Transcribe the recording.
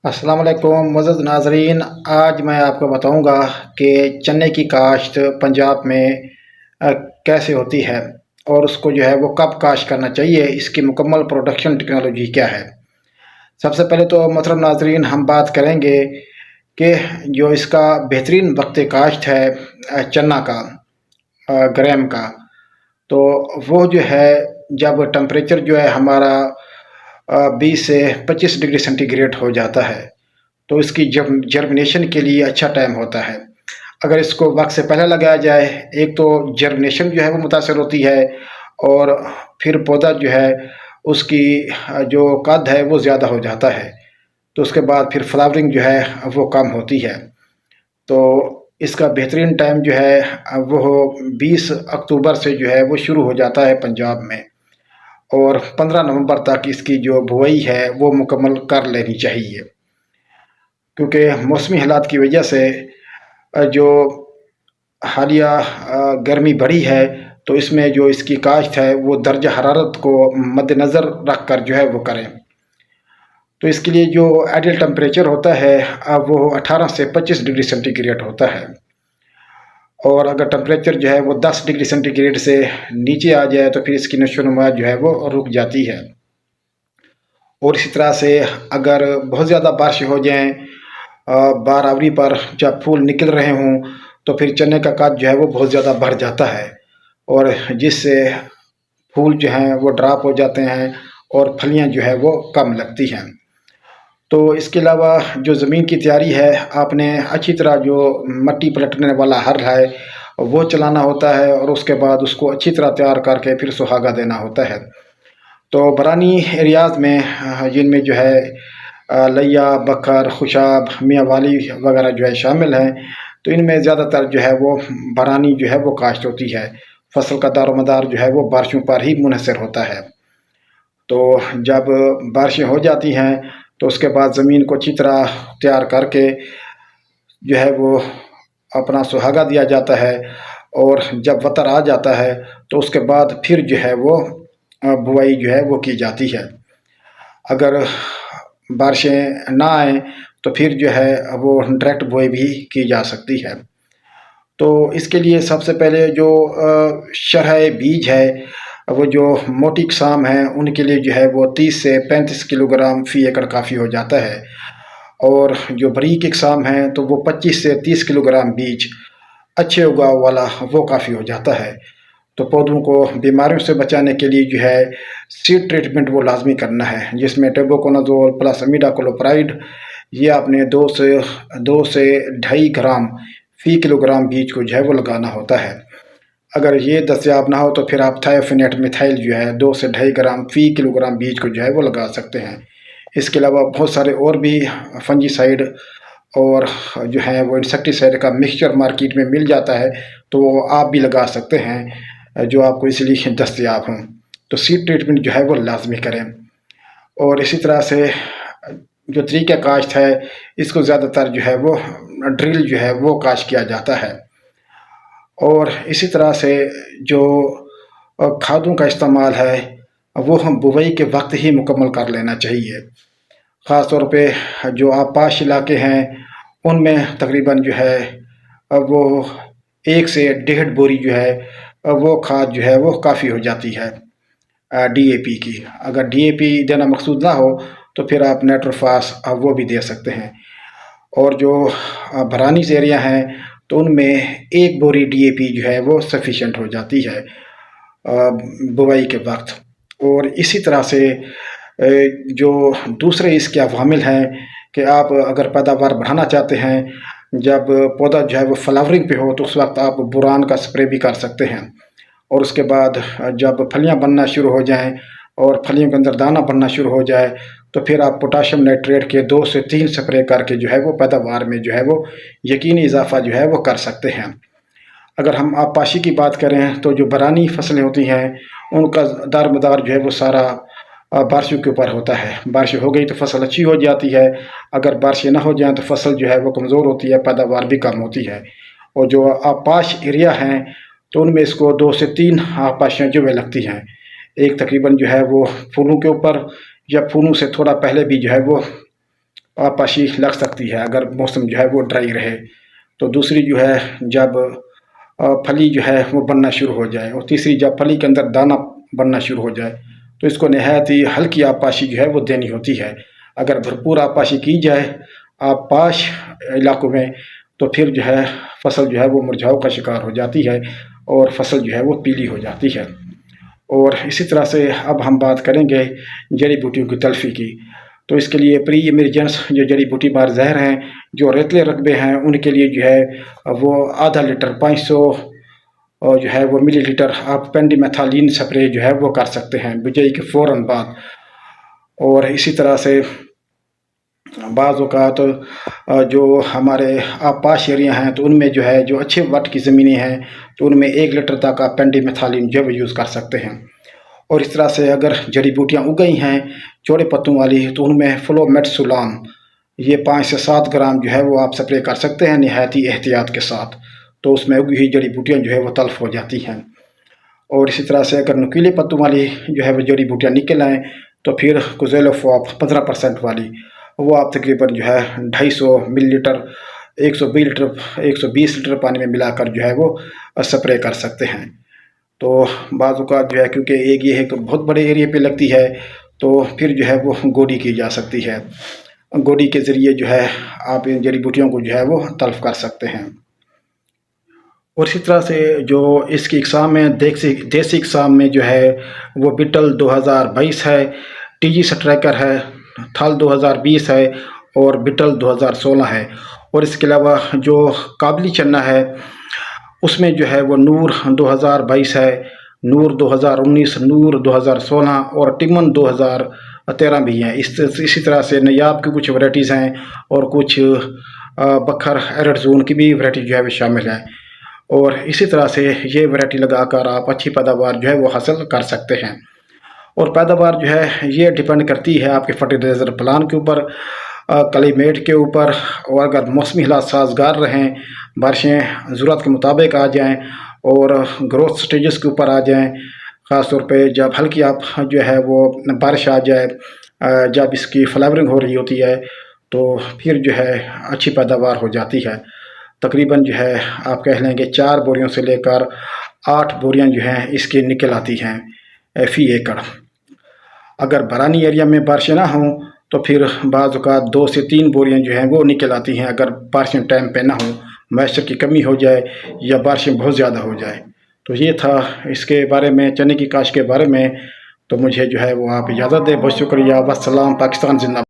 अस्सलाम वालेकुम मुअज़्ज़ज़ नाज़रीन। आज मैं आपको बताऊंगा कि चने की काश्त पंजाब में अ, कैसे होती है और उसको जो है वो कब काश्त करना चाहिए, इसकी मुकम्मल प्रोडक्शन टेक्नोलॉजी क्या है। सबसे पहले तो मोहतरम नाज़रीन हम बात करेंगे कि जो इसका बेहतरीन वक्त काश्त है चना का, ग्राम का। तो वो जो है जब टेम्परेचर जो है हमारा 20 से 25 डिग्री सेंटीग्रेड हो जाता है तो इसकी जर्मिनेशन के लिए अच्छा टाइम होता है। अगर इसको वक्त से पहले लगाया जाए, एक तो जर्मिनेशन जो है वो मुतासर होती है और फिर पौधा जो है उसकी जो कद है वो ज़्यादा हो जाता है, तो उसके बाद फिर फ्लावरिंग जो है वो कम होती है। तो इसका बेहतरीन टाइम जो है वो 20 अक्टूबर से जो है वो शुरू हो जाता है पंजाब में, और 15 नवंबर तक इसकी जो बुआई है वो मुकम्मल कर लेनी चाहिए। क्योंकि मौसमी हालात की वजह से जो हालिया गर्मी बढ़ी है, तो इसमें जो इसकी काश्त है वो दर्जा हरारत को मद्देनज़र रख कर जो है वो करें। तो इसके लिए जो आइडियल टेम्परेचर होता है वो 18 से 25 डिग्री सेंटीग्रेड होता है, और अगर टेम्परेचर जो है वो 10 डिग्री सेंटीग्रेड से नीचे आ जाए तो फिर इसकी नशोनुमा जो है वो रुक जाती है। और इसी तरह से अगर बहुत ज़्यादा बारिश हो जाए बारहवीं पर जब फूल निकल रहे हों, तो फिर चने का कद जो है वो बहुत ज़्यादा बढ़ जाता है, और जिससे फूल जो हैं वो ड्रॉप हो जाते हैं और फलियां जो है वो कम लगती हैं। तो इसके अलावा जो ज़मीन की तैयारी है, आपने अच्छी तरह जो मट्टी पलटने वाला हल है वो चलाना होता है, और उसके बाद उसको अच्छी तरह तैयार करके फिर सुहागा देना होता है। तो बरानी एरियाज़ में जिनमें जो है लैया, बकर, खुशाब, मियाँ वाली वगैरह जो है शामिल हैं, तो इनमें ज़्यादातर जो है वो बरानी जो है वो काश्त होती है। फसल का दारोमदार जो है वो बारिशों पर ही मुनहसर होता है। तो जब बारिशें हो जाती हैं तो उसके बाद ज़मीन को अच्छी तरह तैयार करके जो है वो अपना सुहागा दिया जाता है, और जब वतर आ जाता है तो उसके बाद फिर जो है वो बुआई जो है वो की जाती है। अगर बारिशें ना आए तो फिर जो है वो डायरेक्ट बुआई भी की जा सकती है। तो इसके लिए सबसे पहले जो शरह बीज है, वो जो मोटी किस्म है उनके लिए जो है वो 30 से 35 किलोग्राम फ़ी एकड़ काफ़ी हो जाता है, और जो बारीक किस्म है तो वो 25 से 30 किलोग्राम बीज अच्छे उगाव वाला वो काफ़ी हो जाता है। तो पौधों को बीमारियों से बचाने के लिए जो है सीड ट्रीटमेंट वो लाजमी करना है, जिसमें टेबुकोनाजोल प्लस अमीडाक्लोप्राइड ये आपने 2 से 2.5 ग्राम फ़ी किलोग्राम बीज को जो है वो लगाना होता है। अगर ये दस्तयाब ना हो तो फिर आप थायोफिनेट मिथाइल जो है 2 से 2.5 ग्राम फ़ी किलोग्राम बीज को जो है वो लगा सकते हैं। इसके अलावा बहुत सारे और भी फंजीसाइड और जो है वो इंसेक्टिसाइड का मिक्सचर मार्केट में मिल जाता है, तो वो आप भी लगा सकते हैं जो आपको इसलिए दस्तयाब हों। तो सीड ट्रीटमेंट जो है वो लाजमी करें। और इसी तरह से जो तरीक़ा काश्त है, इसको ज़्यादातर जो है वो ड्रिल जो है वो काश्त किया जाता है। और इसी तरह से जो खादों का इस्तेमाल है वो हम बुवाई के वक्त ही मुकम्मल कर लेना चाहिए। ख़ास तौर पे जो आपाश इलाके हैं उनमें तकरीबन जो है वो 1 से 1.5 बोरी जो है वो खाद जो है वो काफ़ी हो जाती है डीएपी की। अगर डीएपी देना मकसूद ना हो तो फिर आप नाइट्रोफास वो भी दे सकते हैं। और जो भरानीस एरिया हैं तो उनमें 1 बोरी डीएपी जो है वो सफिशिएंट हो जाती है बुवाई के वक्त। और इसी तरह से जो दूसरे इसके अवामिल हैं कि आप अगर पैदावार बढ़ाना चाहते हैं, जब पौधा जो है वो फ्लावरिंग पे हो तो उस वक्त आप बोरान का स्प्रे भी कर सकते हैं। और उसके बाद जब फलियां बनना शुरू हो जाएं और फलियों के अंदर दाना बनना शुरू हो जाए तो फिर आप पोटाशियम नाइट्रेट के 2 से 3 स्प्रे करके जो है वो पैदावार में जो है वो यकीनी इजाफा जो है वो कर सकते हैं। अगर हम आपाशी की बात करें तो जो बरानी फसलें होती हैं उनका दारमदार जो है वो सारा बारिशों के ऊपर होता है। बारिश हो गई तो फसल अच्छी हो जाती है, अगर बारिशें ना हो जाएँ तो फसल जो है वो कमज़ोर होती है, पैदावार भी कम होती है। और जो आपाश एरिया हैं तो उनमें इसको 2 से 3 आपाशियाँ जो है लगती हैं। एक तकरीबन जो है वो फूलों के ऊपर या फूलों से थोड़ा पहले भी जो है वो आपाशी लग सकती है अगर मौसम जो है वो ड्राई रहे। तो दूसरी जो है जब फली जो है वो बनना शुरू हो जाए, और तीसरी जब फली के अंदर दाना बनना शुरू हो जाए, तो इसको नहायत ही हल्की आपाशी जो है वो देनी होती है। अगर भरपूर आपाशी की जाए आपाश इलाकों में, तो फिर जो है फसल जो है वो मुरझाव का शिकार हो जाती है और फसल जो है वो पीली हो जाती है। और इसी तरह से अब हम बात करेंगे जड़ी बूटियों की तलफ़ी की। तो इसके लिए प्री इमरजेंस जो जड़ी बूटी मार ज़हर हैं, जो रेतले रकबे हैं, उनके लिए जो है वो आधा लीटर 500 और जो है वो मिलीलीटर आप पेंडिमेथालिन स्प्रे जो है वो कर सकते हैं बिजाई के फ़ौरन बाद। और इसी तरह से बाज़ औक़ात जो हमारे आपाश एरिया हैं, तो उनमें जो है जो अच्छे वट की ज़मीनें हैं, तो उनमें 1 लीटर तक आप पेंडिमेथालिन जो है यूज़ कर सकते हैं। और इस तरह से अगर जड़ी बूटियाँ उग गई हैं चौड़े पत्तों वाली, तो उनमें फ्लोमेट्सुलाम ये 5 से 7 ग्राम जो है वो आप स्प्रे कर सकते हैं निहायत ही एहतियात के साथ। तो उसमें उगी हुई जड़ी बूटियाँ जो है वो तल्फ़ हो जाती हैं। और इसी तरह से अगर नुकीले पत्तों वाली जो है वो जड़ी बूटियाँ निकल आएँ, तो फिर कुज़ेलोफ़ॉप 15% वाली वो आप तकरीबन जो है 250 मिलीलीटर 120 लीटर पानी में मिलाकर जो है वो स्प्रे कर सकते हैं। तो बाज़ औक़ात जो है क्योंकि एक ये है कि बहुत बड़े एरिया पे लगती है, तो फिर जो है वो गोडी की जा सकती है। गोडी के ज़रिए जो है आप इन जड़ी बूटियों को जो है वो तल्फ़ कर सकते हैं। और इसी तरह से जो इसकी इक़साम में देसी इक़साम में जो है वो बिटल 2022 है, टीजी स्ट्राइकर है, थल 2020 है और बिटल 2016 है। और इसके अलावा जो काबली चना है उसमें जो है वो नूर 2022 है, नूर 2019, नूर 2016 और टिमन 2013 भी हैं। इसी तरह से नयाब की कुछ वैराइटीज़ हैं और कुछ बखर एरड जोन की भी वैराइटी जो है वो शामिल है। और इसी तरह से ये वैराइटी लगाकर आप अच्छी पैदावार जो है वो हासिल कर सकते हैं। और पैदावार जो है ये डिपेंड करती है आपके फर्टिलाइज़र प्लान के ऊपर, क्लाइमेट के ऊपर, और अगर मौसमी हालात साज़गार रहें, बारिशें ज़रूरत के मुताबिक आ जाएँ और ग्रोथ स्टेजेस के ऊपर आ जाएँ, ख़ास तौर पे जब हल्की आप जो है वो बारिश आ जाए, जब इसकी फ्लावरिंग हो रही होती है, तो फिर जो है अच्छी पैदावार हो जाती है। तकरीबन जो है आप कह लेंगे 4 बोरियों से लेकर 8 बोरियाँ जो हैं इसकी निकल आती हैं फ़ी एकड़। अगर बरानी एरिया में बारिशें ना हों, तो फिर बाज़ औक़ात 2 से 3 बोरियाँ जो हैं वो निकल आती हैं अगर बारिशें टाइम पे ना हों, मॉइस्चर की कमी हो जाए या बारिशें बहुत ज़्यादा हो जाए। तो ये था इसके बारे में, चने की काश्त के बारे में। तो मुझे जो है वो आप इजाज़त दें। बहुत शुक्रिया। वस्सलाम। पाकिस्तान ज़िंदाबाद।